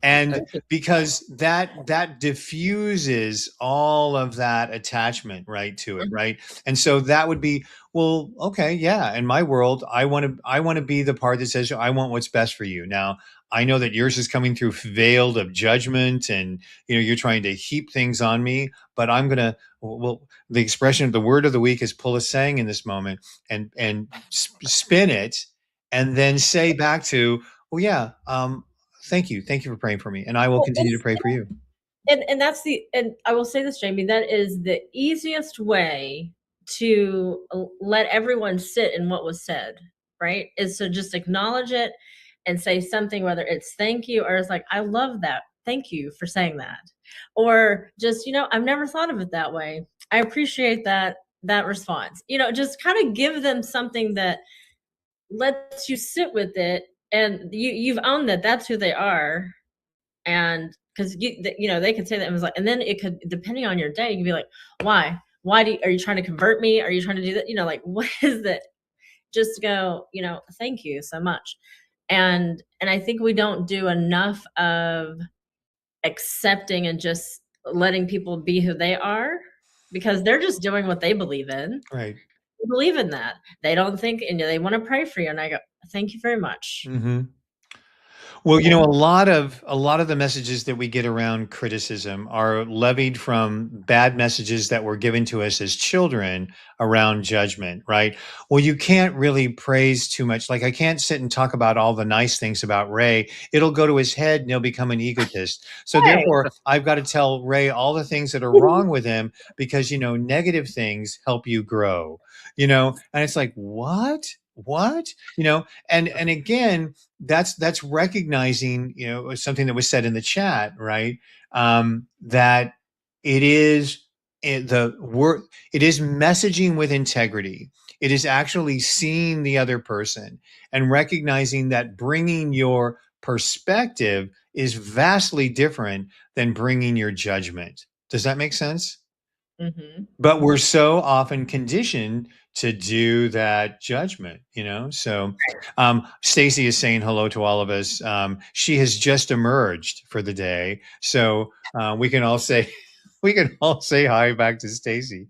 And because that diffuses all of that attachment right to it, right? And so that would be, well, okay, yeah, in my world, I want to be the part that says I want what's best for you. Now, I know that yours is coming through veiled of judgment, and you're trying to heap things on me, but I'm gonna, well, the expression, the word of the week is pull a saying in this moment, and spin it, and then say back to, well, yeah, thank you for praying for me, and I will continue to pray for you. And that's and I will say this, Jamie, that is the easiest way to let everyone sit in what was said, right? Is to just acknowledge it and say something, whether it's thank you or it's like, I love that. Thank you for saying that. Or just, I've never thought of it that way. I appreciate that response. Just kind of give them something that lets you sit with it, and you've owned that that's who they are. And because they could say that, and was like, and then it could, depending on your day, you could be like, why are you trying to convert me, are you trying to do that, like, what is that? Just go, thank you so much. And I think we don't do enough of accepting and just letting people be who they are, because they're just doing what they believe in. Right. They believe in that. They don't think, and they want to pray for you, and I go, thank you very much. Mm-hmm. Well, a lot of the messages that we get around criticism are levied from bad messages that were given to us as children around judgment, right? Well, you can't really praise too much. Like, I can't sit and talk about all the nice things about Ray. It'll go to his head and he'll become an egotist. So Right. therefore, I've got to tell Ray all the things that are wrong with him, because, negative things help you grow, and it's like, what? And again, that's recognizing, something that was said in the chat, right? That it is the word, it is messaging with integrity. It is actually seeing the other person and recognizing that bringing your perspective is vastly different than bringing your judgment. Does that make sense? Mm-hmm. But we're so often conditioned to do that judgment, so Stacy is saying hello to all of us. She has just emerged for the day, so we can all say hi back to Stacy.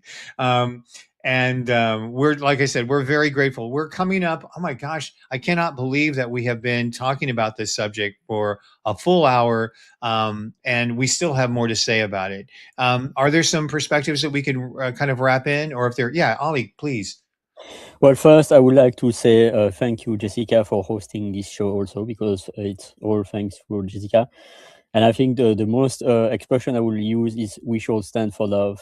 And we're, like I said, we're very grateful. We're coming up, oh my gosh, I cannot believe that we have been talking about this subject for a full hour, and we still have more to say about it. Are there some perspectives that we can kind of wrap in, or if there, yeah, Ollie, please. Well, first, I would like to say thank you, Jessica, for hosting this show also, because it's all thanks for Jessica. And I think the most expression I will use is we should stand for love,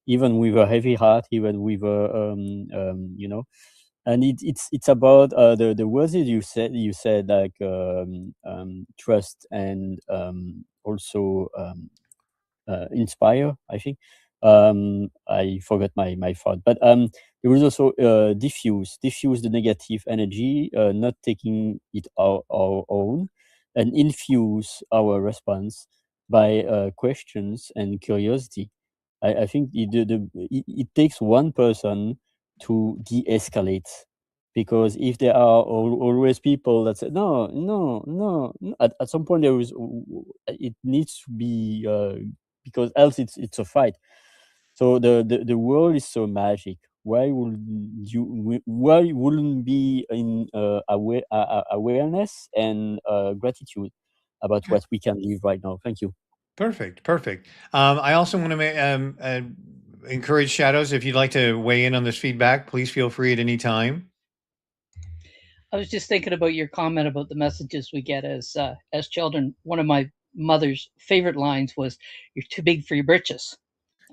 even with a heavy heart, even with a, and it's about the words that you said like trust and also inspire, I think. I forgot my thought, but there was also diffuse the negative energy, not taking it our own, and infuse our response by questions and curiosity. I think it takes one person to de-escalate, because if there are always people that say no, no, no, at some point it needs to be, because else it's a fight. So the world is so magic. Why wouldn't be in awareness and gratitude about what we can live right now? Thank you. Perfect. Perfect. I also want to encourage Shadows. If you'd like to weigh in on this feedback, please feel free at any time. I was just thinking about your comment about the messages we get as children. One of my mother's favorite lines was, "You're too big for your britches."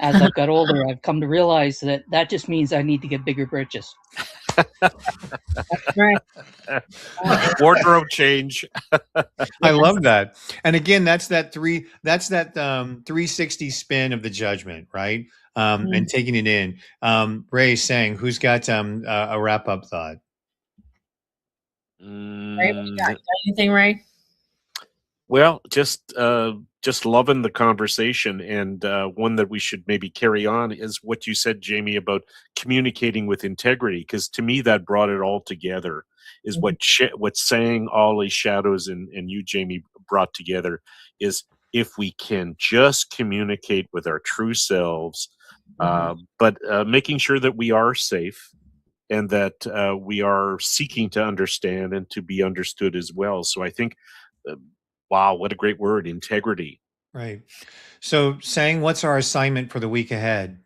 As I've got older, I've come to realize that that just means I need to get bigger britches. Right. Wardrobe change. I love that. And again, that's that 360 spin of the judgment, right? And taking it in. Ray saying, who's got a wrap up thought? Ray, what you got anything, Ray? Well, just loving the conversation, and one that we should maybe carry on is what you said, Jamie, about communicating with integrity. Because to me, that brought it all together. Is what saying Ollie, Shadows, and you, Jamie, brought together is if we can just communicate with our true selves, but making sure that we are safe and that we are seeking to understand and to be understood as well. So I think. Wow, what a great word, integrity. Right. So saying, what's our assignment for the week ahead?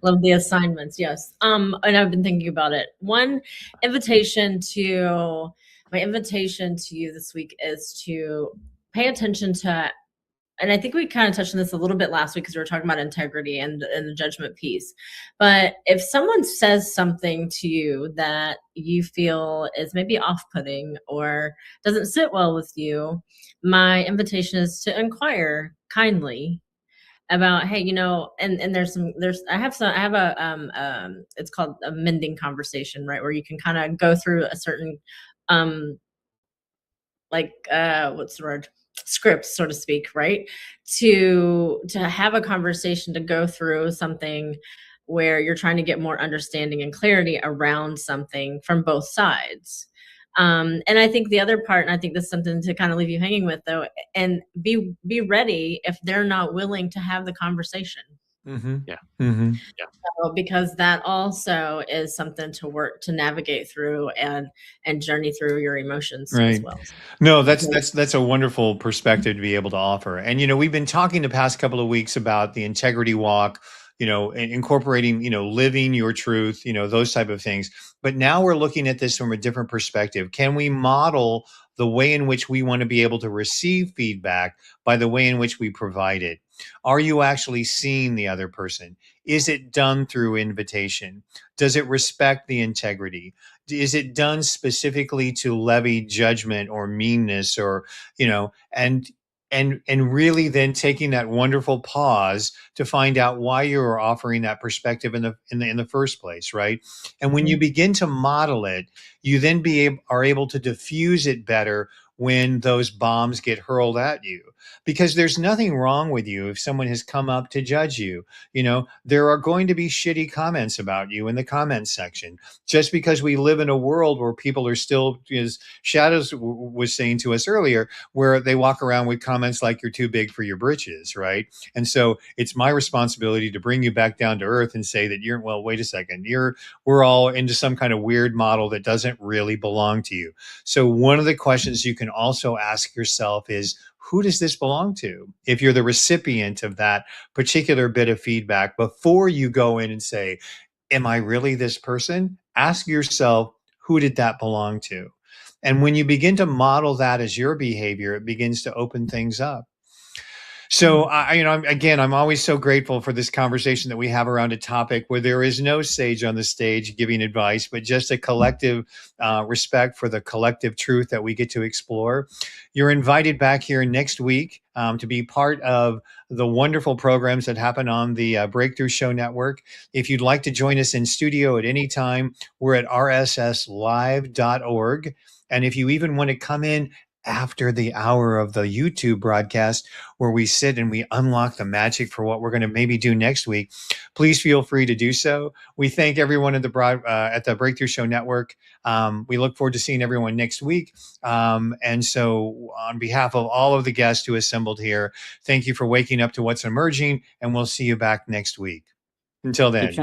Love the assignments, yes. And I've been thinking about it. My invitation to you this week is to pay attention to, and I think we kind of touched on this a little bit last week because we were talking about integrity and the judgment piece. But if someone says something to you that you feel is maybe off-putting or doesn't sit well with you, my invitation is to inquire kindly about, hey, and I have a it's called a mending conversation, right, where you can kind of go through a certain what's the word, scripts, so to speak, right, to have a conversation, to go through something where you're trying to get more understanding and clarity around something from both sides. And I think the other part, and I think this is something to kind of leave you hanging with, though, and be ready if they're not willing to have the conversation. Yeah. So, because that also is something to work to navigate through and journey through your emotions as well. No, that's a wonderful perspective to be able to offer. And we've been talking the past couple of weeks about the integrity walk, incorporating, living your truth, those type of things. But now we're looking at this from a different perspective. Can we model the way in which we want to be able to receive feedback by the way in which we provide it? Are you actually seeing the other person? Is it done through invitation? Does it respect the integrity? Is it done specifically to levy judgment or meanness, or and really then taking that wonderful pause to find out why you're offering that perspective in the first place, right? And when you begin to model it, you then are able to diffuse it better when those bombs get hurled at you, because there's nothing wrong with you if someone has come up to judge you. There are going to be shitty comments about you in the comments section, just because we live in a world where people are still, as Shadows was saying to us earlier, where they walk around with comments like, you're too big for your britches, right? And so it's my responsibility to bring you back down to earth and say that well, wait a second, we're all into some kind of weird model that doesn't really belong to you. So one of the questions you can also ask yourself is, who does this belong to? If you're the recipient of that particular bit of feedback, before you go in and say, am I really this person? Ask yourself, who did that belong to? And when you begin to model that as your behavior, it begins to open things up. So, I'm always so grateful for this conversation that we have around a topic where there is no sage on the stage giving advice, but just a collective respect for the collective truth that we get to explore. You're invited back here next week to be part of the wonderful programs that happen on the Breakthrough Show Network. If you'd like to join us in studio at any time, we're at rsslive.org. And if you even want to come in after the hour of the YouTube broadcast, where we sit and we unlock the magic for what we're going to maybe do next week, please feel free to do so. We thank everyone at the Breakthrough Show Network. We look forward to seeing everyone next week. And so, on behalf of all of the guests who assembled here, thank you for waking up to what's emerging, and we'll see you back next week. Until then.